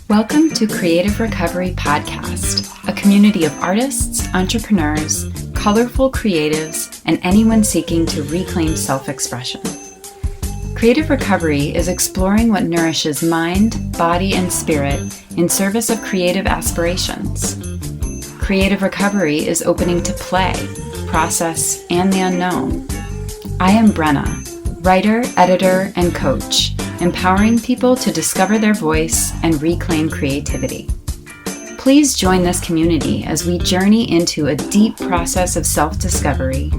Welcome to Creative Recovery Podcast, a community of artists, entrepreneurs, colorful creatives, and anyone seeking to reclaim self-expression. Creative Recovery is exploring what nourishes mind, body, and spirit in service of creative aspirations. Creative Recovery is opening to play, process, and the unknown. I am Brenna, writer, editor, and coach, empowering people to discover their voice and reclaim creativity. Please join this community as we journey into a deep process of self-discovery,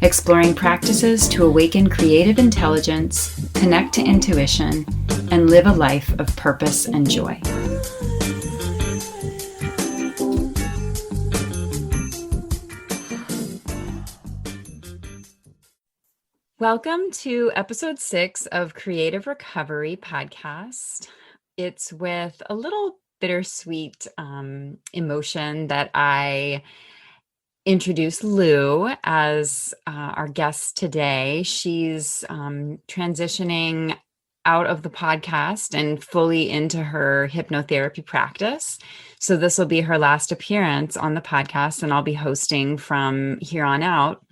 exploring practices to awaken creative intelligence, connect to intuition, and live a life of purpose and joy. Welcome to episode 6 of Creative Recovery Podcast. It's with a little bittersweet emotion that I introduce Lou as our guest today. She's transitioning out of the podcast and fully into her hypnotherapy practice. So this will be her last appearance on the podcast, and I'll be hosting from here on out.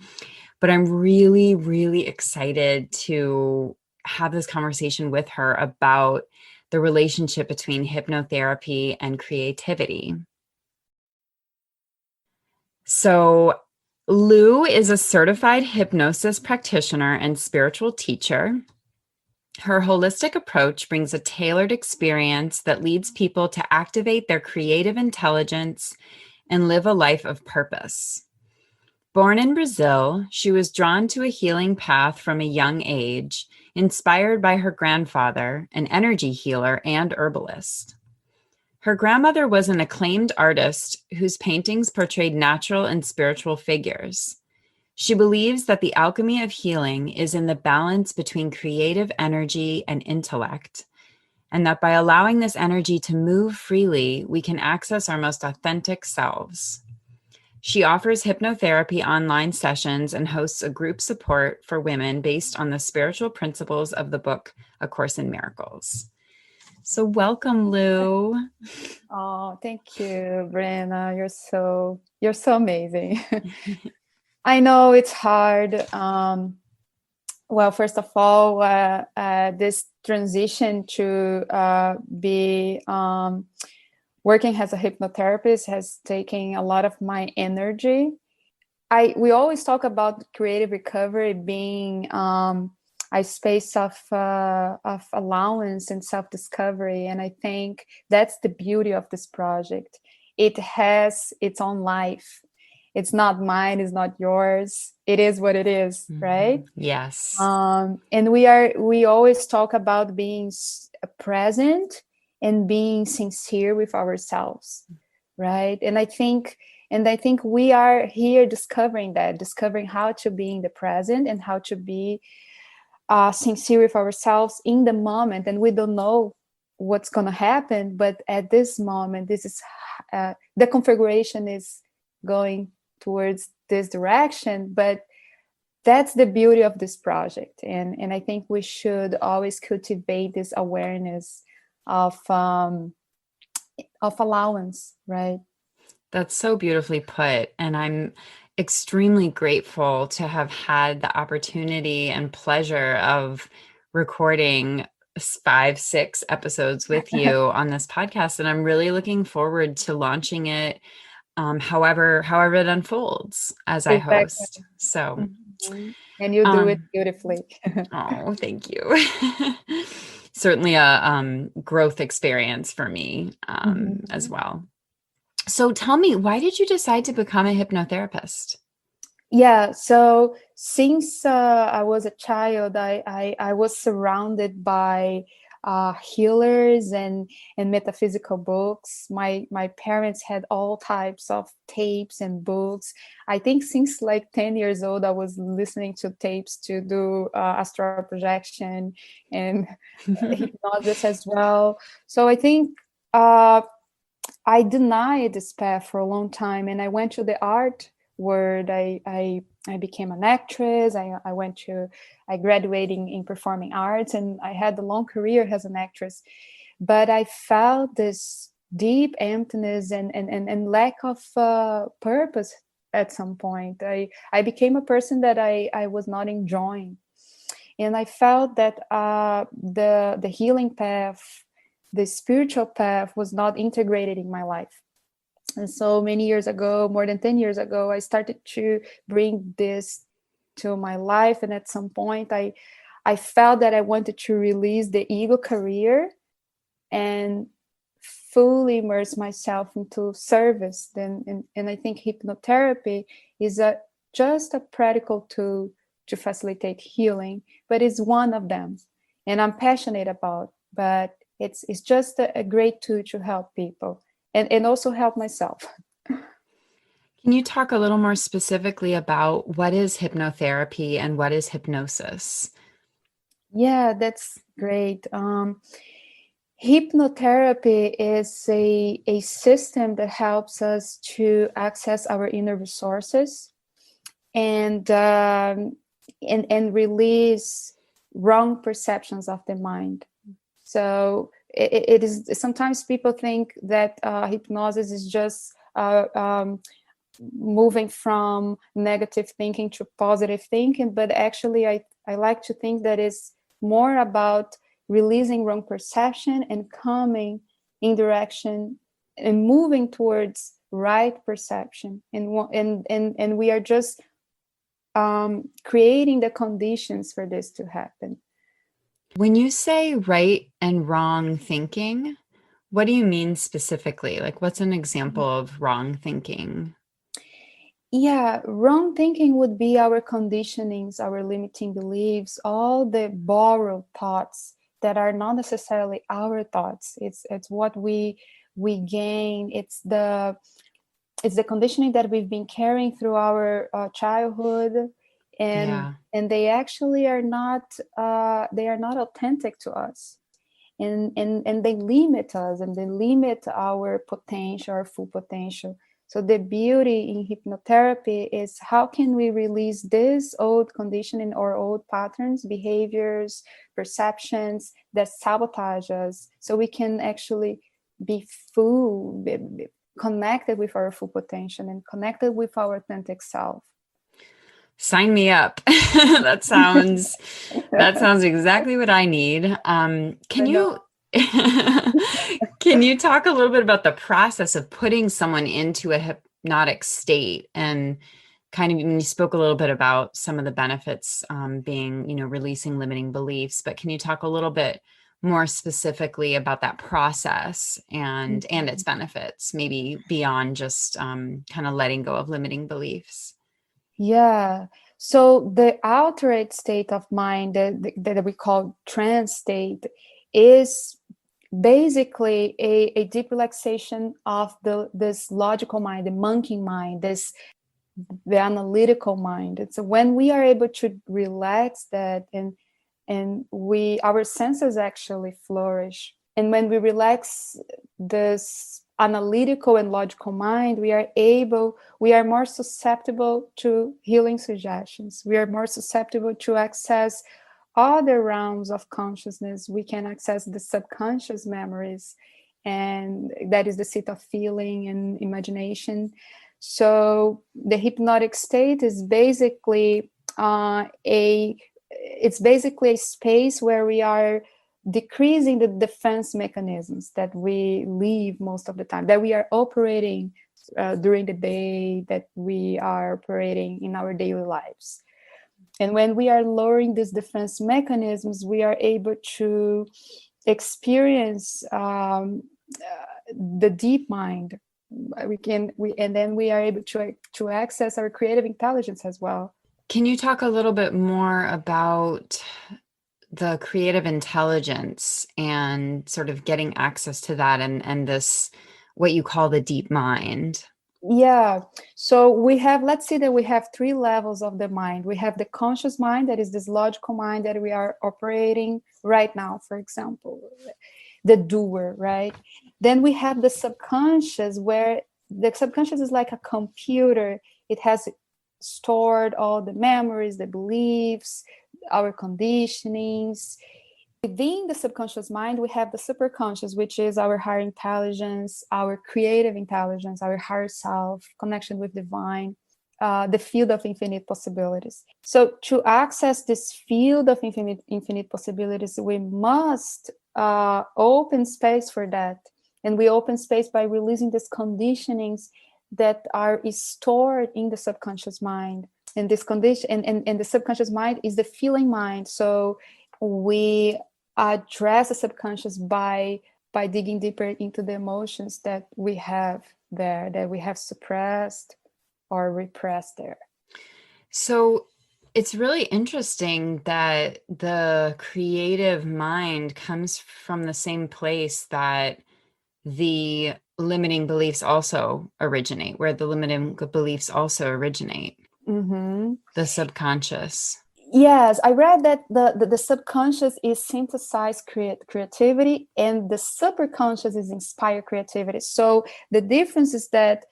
But I'm really, really excited to have this conversation with her about the relationship between hypnotherapy and creativity. So Lou is a certified hypnosis practitioner and spiritual teacher. Her holistic approach brings a tailored experience that leads people to activate their creative intelligence and live a life of purpose. Born in Brazil, she was drawn to a healing path from a young age, inspired by her grandfather, an energy healer and herbalist. Her grandmother was an acclaimed artist whose paintings portrayed natural and spiritual figures. She believes that the alchemy of healing is in the balance between creative energy and intellect, and that by allowing this energy to move freely, we can access our most authentic selves. She offers hypnotherapy online sessions and hosts a group support for women based on the spiritual principles of the book, A Course in Miracles. So welcome, Lou. Oh, thank you, Brenna. You're so amazing. I know it's hard. Well, first of all, this transition to be working as a hypnotherapist has taken a lot of my energy. We always talk about creative recovery being a space of allowance and self-discovery, and I think that's the beauty of this project. It has its own life. It's not mine. It's not yours. It is what it is, right? Yes. And we always talk about being present and being sincere with ourselves, right? And I think we are here discovering how to be in the present and how to be sincere with ourselves in the moment. And we don't know what's going to happen, but at this moment, this is the configuration is going towards this direction. But that's the beauty of this project, and I think we should always cultivate this awareness of allowance, right? That's so beautifully put. And I'm extremely grateful to have had the opportunity and pleasure of recording 5-6 episodes with you on this podcast. And I'm really looking forward to launching it however it unfolds as I host. So and you do it beautifully. Oh, thank you. Certainly a growth experience for me as well. So tell me, why did you decide to become a hypnotherapist? Yeah, so since I was a child, I was surrounded by healers and metaphysical books. My parents had all types of tapes and books. I think since like 10 years old, I was listening to tapes to do astral projection and hypnosis as well. So I think I denied this path for a long time, and I went to the art world. I became an actress. I graduated in performing arts, and I had a long career as an actress. but I felt this deep emptiness and lack of purpose at some point. I became a person that I was not enjoying. And I felt that the healing path, the spiritual path was not integrated in my life. And so many years ago, more than 10 years ago, I started to bring this to my life. And at some point, I felt that I wanted to release the ego career and fully immerse myself into service. And I think hypnotherapy is just a practical tool to facilitate healing, but it's one of them. And I'm passionate about, but it's just a great tool to help people and also help myself. Can you talk a little more specifically about what is hypnotherapy and what is hypnosis? Yeah, that's great. Hypnotherapy is a system that helps us to access our inner resources and release wrong perceptions of the mind. So it is, sometimes people think that hypnosis is just moving from negative thinking to positive thinking, but actually I like to think that it's more about releasing wrong perception and coming in direction and moving towards right perception. And we are just creating the conditions for this to happen. When you say right and wrong thinking, what do you mean specifically? Like, what's an example of wrong thinking? Yeah, wrong thinking would be our conditionings, our limiting beliefs, all the borrowed thoughts that are not necessarily our thoughts. It's what we gain. It's the conditioning that we've been carrying through our childhood, and they actually are not authentic to us, and they limit us, and they limit our potential, our full potential. So the beauty in hypnotherapy is how can we release this old conditioning or old patterns, behaviors, perceptions that sabotage us, so we can actually be connected with our full potential and connected with our authentic self. Sign me up. That sounds exactly what I need. Can you can you talk a little bit about the process of putting someone into a hypnotic state, and kind of, you spoke a little bit about some of the benefits, being, releasing limiting beliefs, but can you talk a little bit more specifically about that process and its benefits, maybe beyond just kind of letting go of limiting beliefs? Yeah. So the altered state of mind that we call Transstate is basically a deep relaxation of this logical mind, the monkey mind, the analytical mind. It's when we are able to relax that, and our senses actually flourish. And when we relax this analytical and logical mind, we are more susceptible to healing suggestions. We are more susceptible to access other realms of consciousness. We can access the subconscious memories, and that is the seat of feeling and imagination. So the hypnotic state is basically a space where we are decreasing the defense mechanisms that we leave most of the time, that we are operating during the day, that we are operating in our daily lives. And when we are lowering these defense mechanisms, we are able to experience the deep mind. And then we are able to access our creative intelligence as well. Can you talk a little bit more about the creative intelligence and sort of getting access to that, and this, what you call the deep mind? Yeah. So let's say that we have 3 levels of the mind. We have the conscious mind, that is this logical mind that we are operating right now, for example, the doer, right? Then we have the subconscious, where the subconscious is like a computer. It has stored all the memories, the beliefs, our conditionings. Within the subconscious mind, we have the superconscious, which is our higher intelligence, our creative intelligence, our higher self, connection with divine, the field of infinite possibilities. So to access this field of infinite possibilities, we must open space for that. And we open space by releasing these conditionings that are stored in the subconscious mind. And this condition and the subconscious mind is the feeling mind. So we address the subconscious by digging deeper into the emotions that we have there, that we have suppressed or repressed there. So it's really interesting that the creative mind comes from the same place that the limiting beliefs also originate, where the limiting beliefs also originate, the subconscious. Yes, I read that the subconscious is synthesized creativity, and the superconscious is inspired creativity. So the difference is that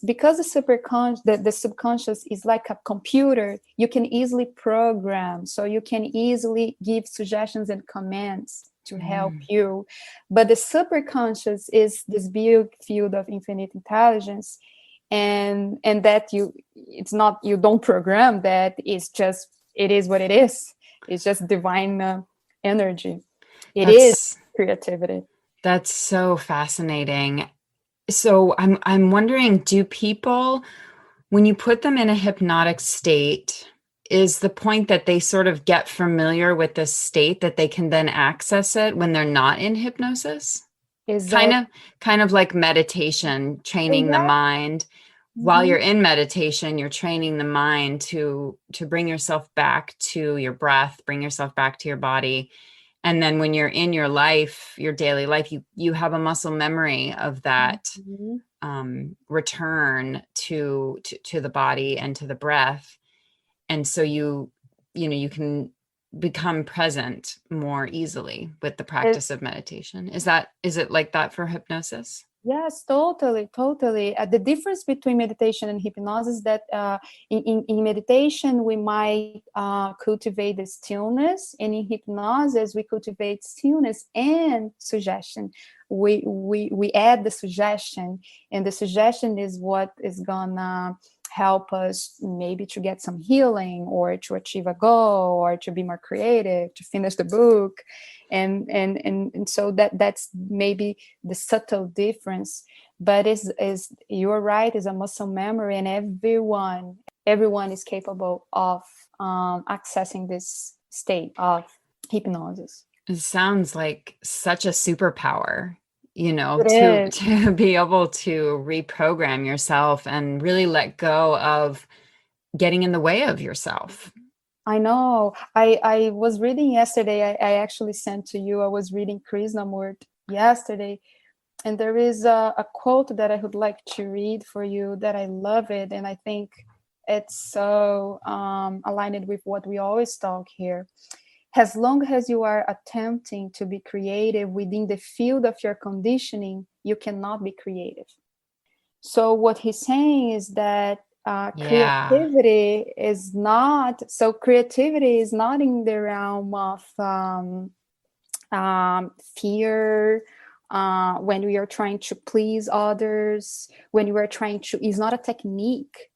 because the subconscious is like a computer, you can easily program. So you can easily give suggestions and commands to help you. But the superconscious is this big field of infinite intelligence, and that it's not, you don't program that. It's just, it is what it is. It's just divine energy. It is creativity. That's so fascinating. So I'm wondering, do people, when you put them in a hypnotic state, is the point that they sort of get familiar with this state that they can then access it when they're not in hypnosis? Is kind of like meditation, training the mind. While you're in meditation, you're training the mind to bring yourself back to your breath, bring yourself back to your body. And then when you're in your life, your daily life, you have a muscle memory of that return to the body and to the breath. And so you can become present more easily with the practice of meditation. Is it like that for hypnosis? Yes, totally. The difference between meditation and hypnosis is that in meditation, we might cultivate the stillness, and in hypnosis, we cultivate stillness and suggestion. We add the suggestion, and the suggestion is what is gonna help us maybe to get some healing, or to achieve a goal, or to be more creative, to finish the book. And so that's maybe the subtle difference, but is you're right, is a muscle memory, and everyone is capable of accessing this state of hypnosis. It sounds like such a superpower, It is. to be able to reprogram yourself and really let go of getting in the way of yourself. I know. I was reading yesterday. I actually sent to you. I was reading Krishnamurti yesterday, and there is a quote that I would like to read for you that I love it, and I think it's so aligned with what we always talk here. As long as you are attempting to be creative within the field of your conditioning, you cannot be creative. So what he's saying is that creativity is not in the realm of fear, when we are trying to please others, when we are trying to, it's not a technique.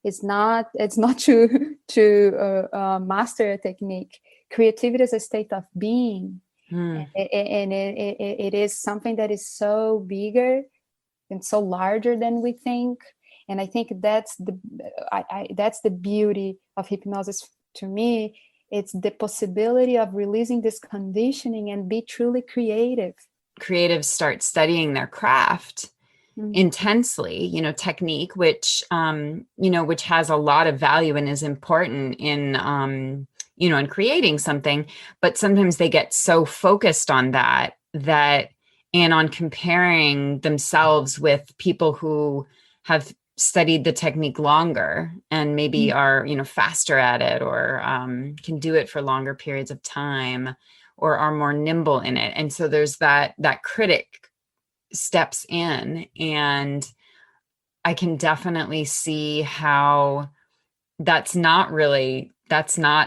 It's not to master a technique. Creativity is a state of being, and it is something that is so bigger and so larger than we think. And I think that's the beauty of hypnosis to me. It's the possibility of releasing this conditioning and be truly creative. Creatives start studying their craft intensely, technique, which which has a lot of value and is important in in creating something. But sometimes they get so focused on that and on comparing themselves with people who have studied the technique longer and maybe are faster at it, or can do it for longer periods of time, or are more nimble in it. And so there's that critic steps in, and I can definitely see how that's not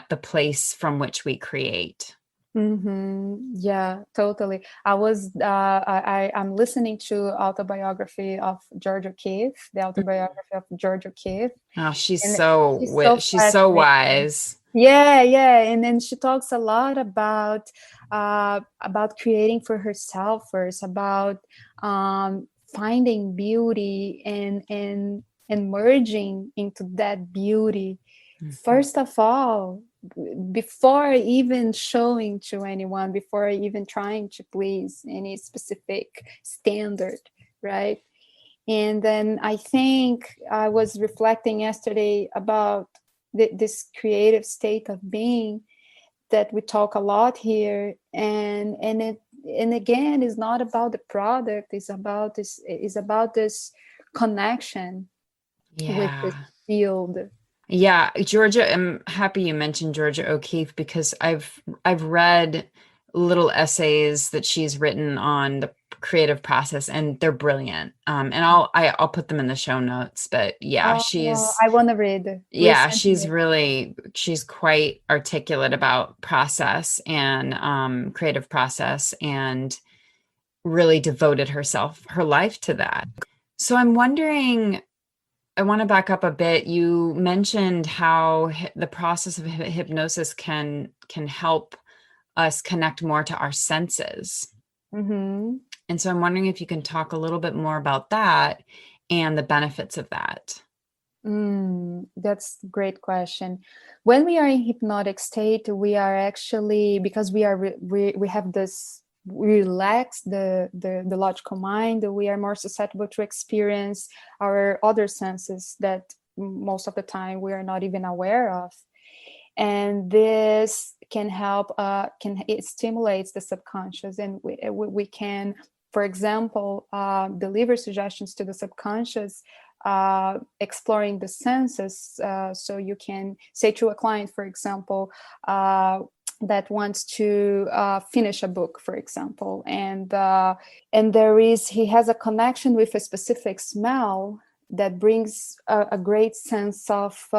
the place from which we create. Yeah, totally. I'm listening to autobiography of George O'Keeffe, the autobiography of George O'Keeffe, Oh, and she's so she's so fascinating. wise. Yeah, yeah, and then she talks a lot about creating for herself first, about finding beauty and merging into that beauty. Mhm. First of all, before even showing to anyone, before even trying to please any specific standard, right? And then I think I was reflecting yesterday about this creative state of being that we talk a lot here, and again, it's not about the product. It's about this. It's about this connection with this Yeah. field. Yeah, Georgia, I'm happy you mentioned Georgia O'Keeffe because I've read little essays that she's written on the creative process and they're brilliant. And I'll put them in the show notes, but yeah, I want to read. Please send me. she's quite articulate about process and creative process and really devoted her life to that. So I'm wondering, I want to back up a bit. You mentioned how the process of hypnosis can help us connect more to our senses. Mm-hmm. And so I'm wondering if you can talk a little bit more about that and the benefits of that. That's a great question. When we are in hypnotic state, we are actually, because we have this, we relax the logical mind, we are more susceptible to experience our other senses that most of the time we are not even aware of. And this can help, it stimulates the subconscious, and we can, for example, deliver suggestions to the subconscious, exploring the senses. So you can say to a client, for example, that wants to finish a book, for example, and he has a connection with a specific smell that brings a great sense of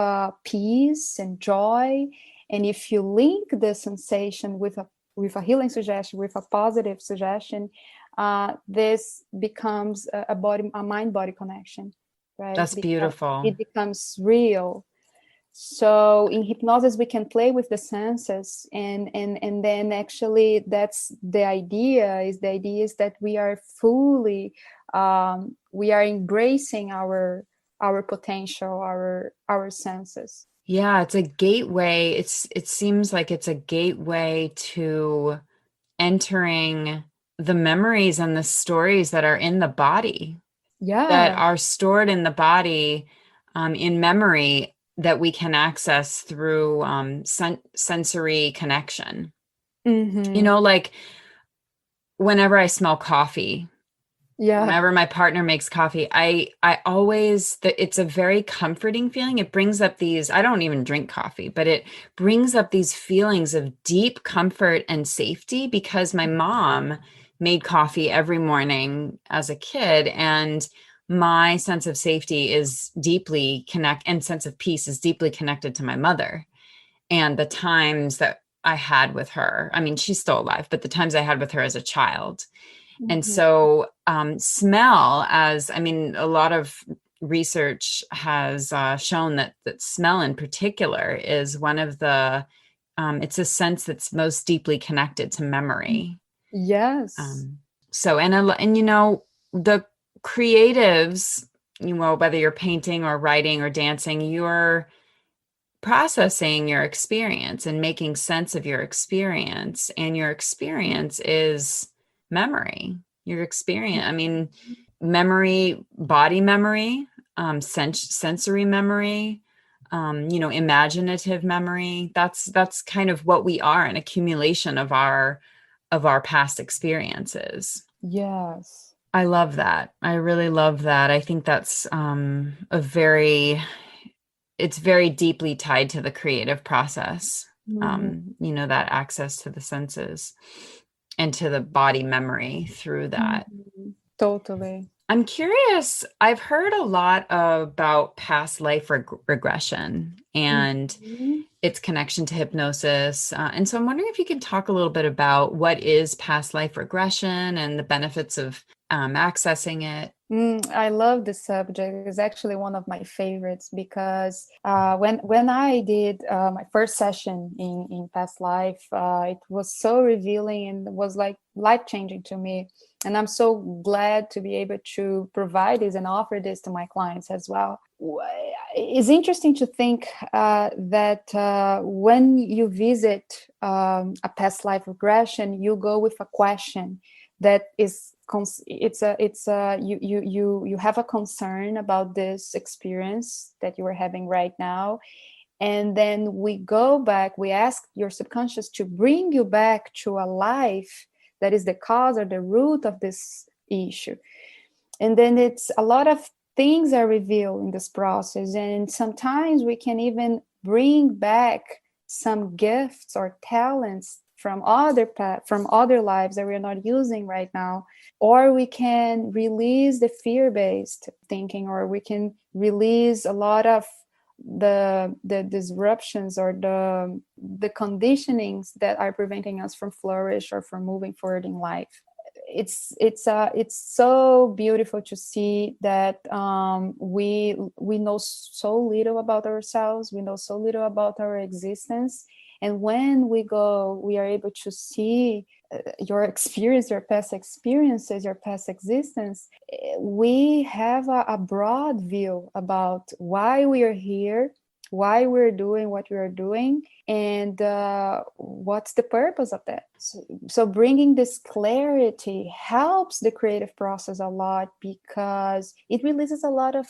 peace and joy. And if you link the sensation with a healing suggestion, with a positive suggestion, this becomes a mind body connection, right? That's Because beautiful. it becomes real. So in hypnosis we can play with the senses, and then actually that's the idea is that we are fully, we are embracing our potential, our senses. Yeah, it's a gateway. It seems like it's a gateway to entering the memories and the stories that are in the body, that Yeah. are stored in the body, in memory that we can access through sensory connection. You Mm-hmm. know, like whenever I smell coffee, Yeah. whenever my partner makes coffee, I always it's a very comforting feeling. It brings up these, I don't even drink coffee, but it brings up these feelings of deep comfort and safety because my mom made coffee every morning as a kid, and my sense of safety is deeply and sense of peace is deeply connected to my mother and the times that I had with her. I mean, she's still alive, but the times I had with her as a child. And Mm-hmm. so, smell, as I mean, a lot of research has shown that smell in particular is one of it's a sense that's most deeply connected to memory. Yes. Um, so, and you know, the creatives, you know, whether you're painting or writing or dancing, you're processing your experience and making sense of your experience. And your experience is memory. Your experience, I mean, memory, body memory, sensory memory, you know, imaginative memory. That's kind of what we are, an accumulation of our past experiences. Yes. I love that. I really love that. I think that's it's very deeply tied to the creative process. Mm-hmm. You know, that access to the senses and to the body memory through that. Mm-hmm. Totally. I'm curious. I've heard a lot about past life regression and Mhm. its connection to hypnosis. And so I'm wondering if you can talk a little bit about what is past life regression and the benefits of accessing it. I love this subject. It's actually one of my favorites because when I did my first session in past life, it was so revealing and was like life changing to me. And I'm so glad to be able to provide this and offer this to my clients as well. It's interesting to think that when you visit a past life regression, you go with a question that is you have a concern about this experience that you are having right now, and then we go back, we ask your subconscious to bring you back to a life that is the cause or the root of this issue. And then it's a lot of things are revealed in this process, and sometimes we can even bring back some gifts or talents from other lives that we're not using right now, or we can release the fear-based thinking, or we can release a lot of the disruptions or the conditionings that are preventing us from flourish or from moving forward in life. It's so beautiful to see that we know so little about ourselves, we know so little about our existence, and when we go, we are able to see your experience, your past experiences, your past existence. We have a broad view about why we are here, why we're doing what we are doing, and what's the purpose of that. So bringing this clarity helps the creative process a lot, because it releases a lot of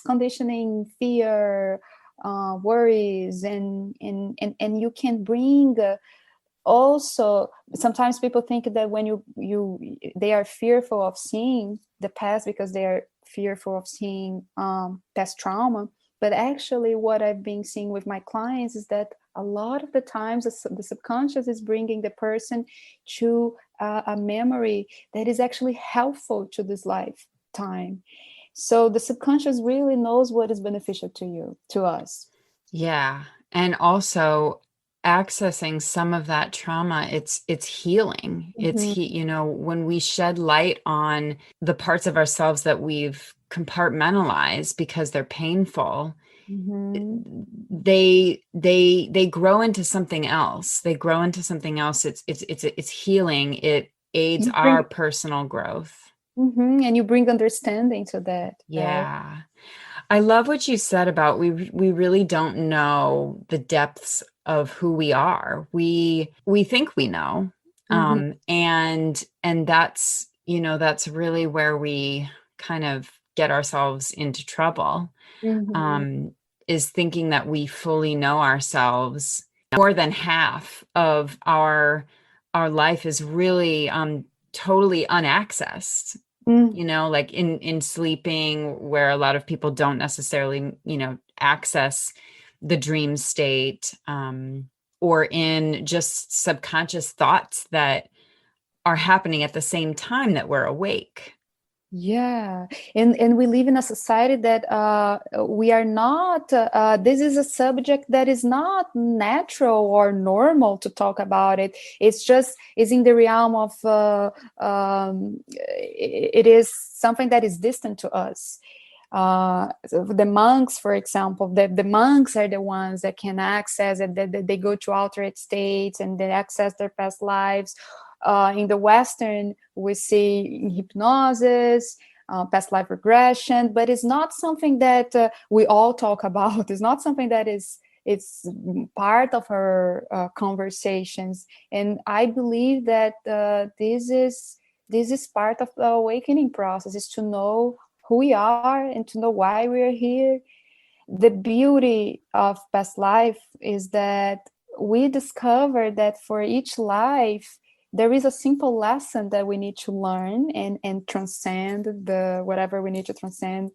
conditioning, fear, worries, and you can bring also, sometimes people think that when they are fearful of seeing the past because they are fearful of seeing past trauma. But actually what I've been seeing with my clients is that a lot of the times the subconscious is bringing the person to a memory that is actually helpful to this lifetime. So the subconscious really knows what is beneficial to you, to us. Yeah. And also accessing some of that trauma, it's healing. Mhm. When we shed light on the parts of ourselves that we've compartmentalized because they're painful, Mhm. they grow into something else. They grow into something else. It's healing. It aids You our bring personal growth. And you bring understanding to that, right? Yeah. I love what you said about we really don't know the depths of who we are. We think we know. Mm-hmm. And that's really where we kind of get ourselves into trouble. Mm-hmm. Um, is thinking that we fully know ourselves. More than half of our life is really totally unaccessed, like in sleeping, where a lot of people don't necessarily access the dream state, or in just subconscious thoughts that are happening at the same time that we're awake. Yeah, and we live in a society that we are not. This is a subject that is not natural or normal to talk about it. It's just is in the realm of. It is something that is distant to us. So the monks, for example, the monks are the ones that can access it. They go to altered states and they access their past lives. In the Western, we see hypnosis, past life regression, but it's not something that we all talk about. It's not something that it's part of our conversations. And I believe that this is part of the awakening process, is to know who we are and to know why we are here. The beauty of past life is that we discover that for each life there is a simple lesson that we need to learn and transcend the whatever we need to transcend.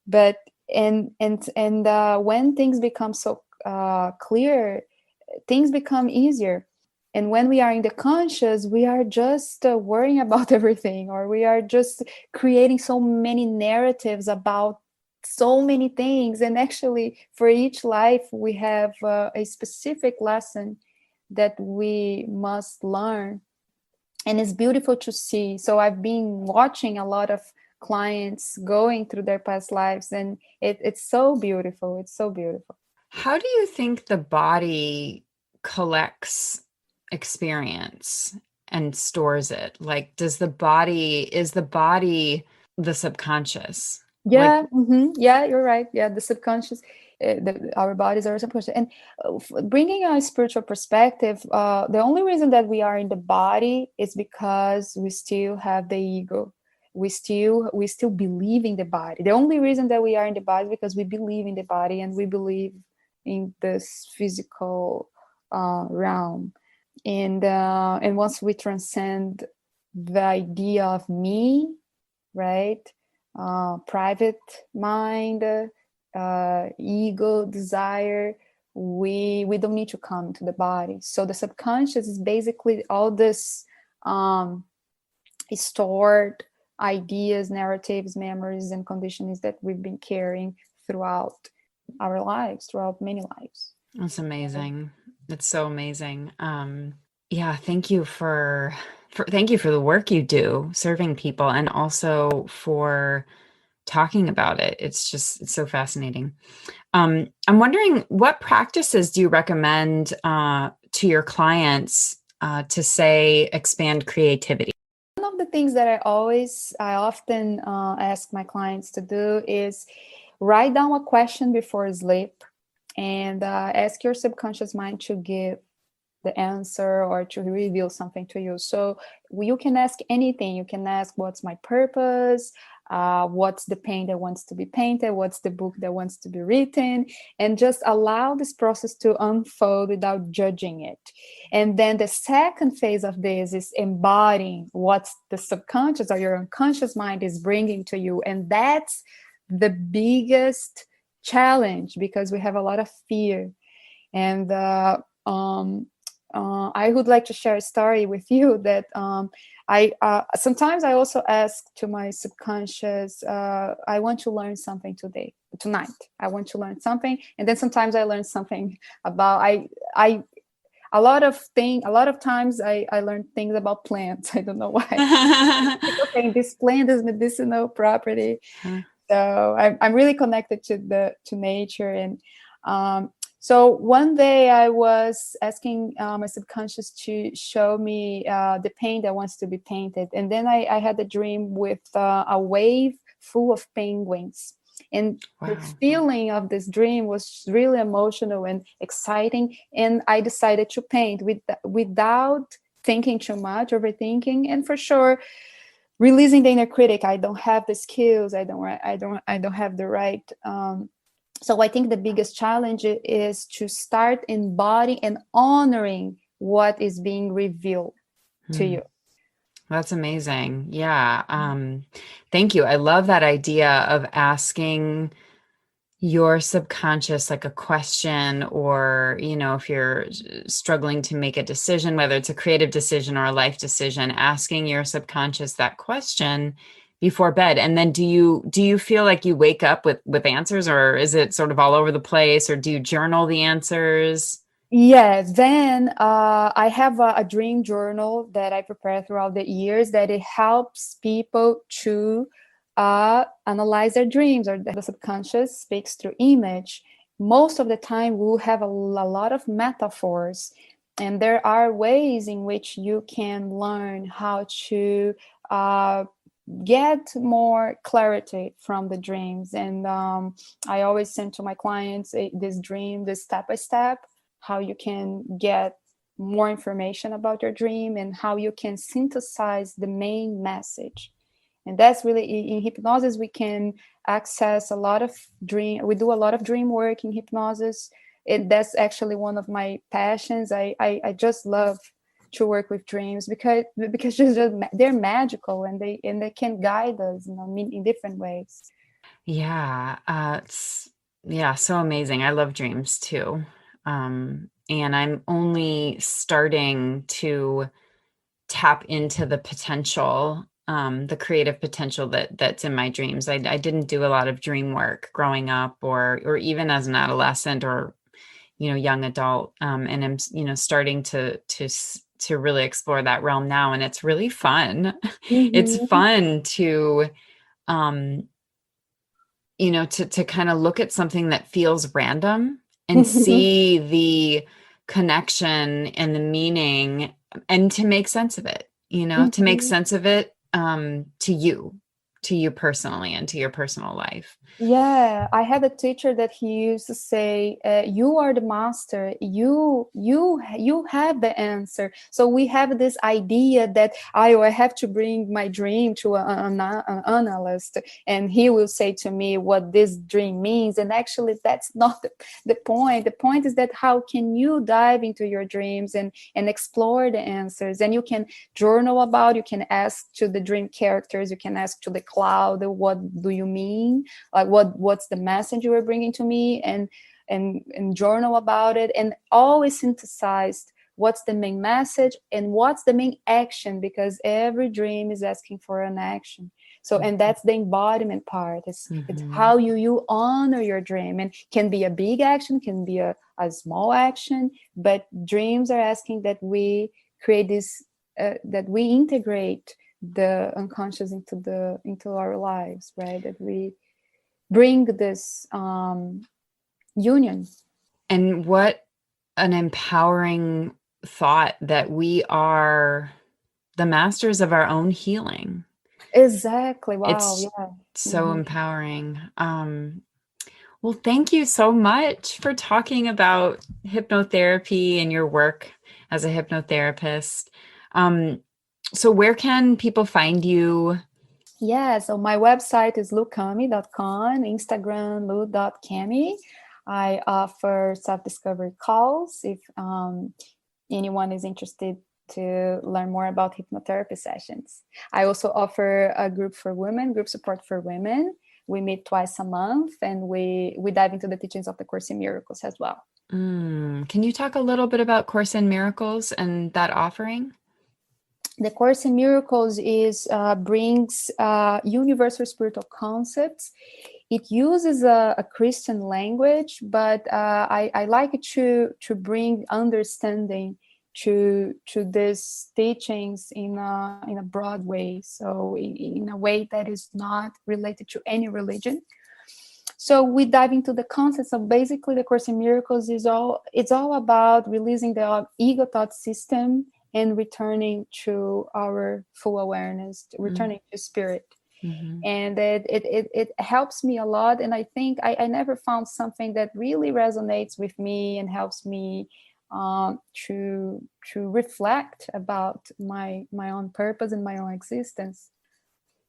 But when things become so clear, things become easier. And when we are in the conscious, we are just worrying about everything, or we are just creating so many narratives about so many things. And actually, for each life, we have a specific lesson that we must learn. And it's beautiful to see. So I've been watching a lot of clients going through their past lives, and it's so beautiful. It's so beautiful. How do you think the body collects experience and stores it? Like, is the body the subconscious? Like, Yeah, yeah, you're right. Yeah, the subconscious, our bodies are subconscious. And bringing a spiritual perspective, the only reason that we are in the body is because we still have the ego. We still believe in the body. The only reason that we are in the body is because we believe in the body, and we believe in this physical realm. And once we transcend the idea of me, right? Private mind, ego, desire, we don't need to come to the body. So the subconscious is basically all this stored ideas, narratives, memories, and conditionings that we've been carrying throughout our lives, throughout many lives. that's amazing. It's so amazing. Yeah, thank you for the work you do serving people, and also for talking about it. It's so fascinating. I'm wondering, what practices do you recommend to your clients to, say, expand creativity? One of the things that I often ask my clients to do is write down a question before sleep, and ask your subconscious mind to give the answer or to reveal something to you. So you can ask anything. You can ask, what's my purpose? What's the paint that wants to be painted? What's the book that wants to be written? And just allow this process to unfold without judging it. And then the second phase of this is embodying what the subconscious or your unconscious mind is bringing to you. And that's the biggest challenge, because we have a lot of fear. And I would like to share a story with you that I sometimes I also ask to my subconscious, I want to learn something tonight. I want to learn something, and then sometimes I learn something about I a lot of times I learn things about plants. I don't know why. People saying this plant is medicinal property. So I'm really connected to nature. And so one day I was asking my subconscious to show me the paint that wants to be painted. And then I had a dream with a wave full of penguins. And Wow. the feeling of this dream was really emotional and exciting. And I decided to paint without thinking too much, overthinking. And for sure, releasing the inner critic. I don't have the skills. I don't have the right. So I think the biggest challenge is to start embodying and honoring what is being revealed to you. That's amazing. Yeah. Thank you. I love that idea of asking your subconscious like a question, or, if you're struggling to make a decision, whether it's a creative decision or a life decision, asking your subconscious that question before bed. And then do you feel like you wake up with answers, or is it sort of all over the place, or do you journal the answers? Yeah, then I have a dream journal that I prepare throughout the years, that it helps people to analyze their dreams, or the subconscious speaks through image. Most of the time, we'll have a lot of metaphors, and there are ways in which you can learn how to get more clarity from the dreams. And I always send to my clients this dream, this step by step, how you can get more information about your dream and how you can synthesize the main message. And that's really, in hypnosis, we can access a lot of we do a lot of dream work in hypnosis. That's actually one of my passions. I just love to work with dreams, because they're magical, and they can guide us, in different ways. Yeah. So amazing. I love dreams too. and I'm only starting to tap into the potential, the creative potential that's in my dreams. I didn't do a lot of dream work growing up, or even as an adolescent, or young adult, and I'm starting to really explore that realm now, and it's really fun. It's Mm-hmm. fun to to kind of look at something that feels random and see the connection and the meaning, and to make sense of it, to make Mm-hmm. sense of it, to you personally and to your personal life. Yeah, I had a teacher that he used to say, "You are the master. You have the answer." So we have this idea that I have to bring my dream to an analyst, and he will say to me what this dream means. And actually, that's not the point. The point is that how can you dive into your dreams and explore the answers, and you can journal about. You can ask to the dream characters. You can ask to the cloud, "What do you mean? Like what's the message you were bringing to me?" And journal about it, and always synthesized what's the main message and what's the main action, because every dream is asking for an action. So, and that's the embodiment part. It's Mm-hmm. how you honor your dream, and can be a big action, can be a small action, but dreams are asking that we create this, that we integrate the unconscious into our lives, right? That we bring this union. And what an empowering thought that we are the masters of our own healing. Exactly. Wow. It's Yeah. so Mm-hmm. empowering. Well, thank you so much for talking about hypnotherapy and your work as a hypnotherapist. Um, so where can people find you? Yeah. So my website is lucami.com, Instagram lu.cami. I offer self-discovery calls if anyone is interested to learn more about hypnotherapy sessions. I also offer a group for women, group support for women. We meet twice a month, and we dive into the teachings of the Course in Miracles as well. Can you talk a little bit about Course in Miracles and that offering? The Course in Miracles is brings universal spiritual concepts. It uses a Christian language, but I like it to bring understanding to these teachings in a broad way. So in a way that is not related to any religion. So we dive into the concepts of basically the Course in Miracles is it's all about releasing the ego thought system and returning to our full awareness, returning to spirit. Mm-hmm. And it helps me a lot. And I think I never found something that really resonates with me and helps me to reflect about my own purpose and my own existence.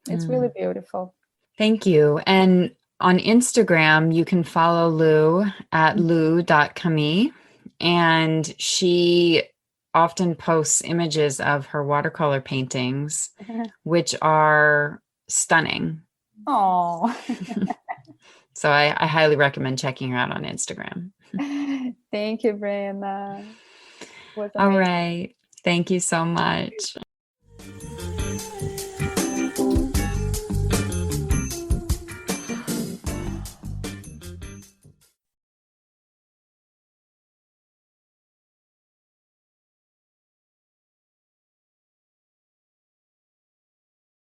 It's really beautiful. Thank you. And on Instagram, you can follow Lou at lou.camille. And she often posts images of her watercolor paintings, which are stunning. Oh, So I highly recommend checking her out on Instagram. thank you, Brenna. It was All amazing. right. Thank you so much.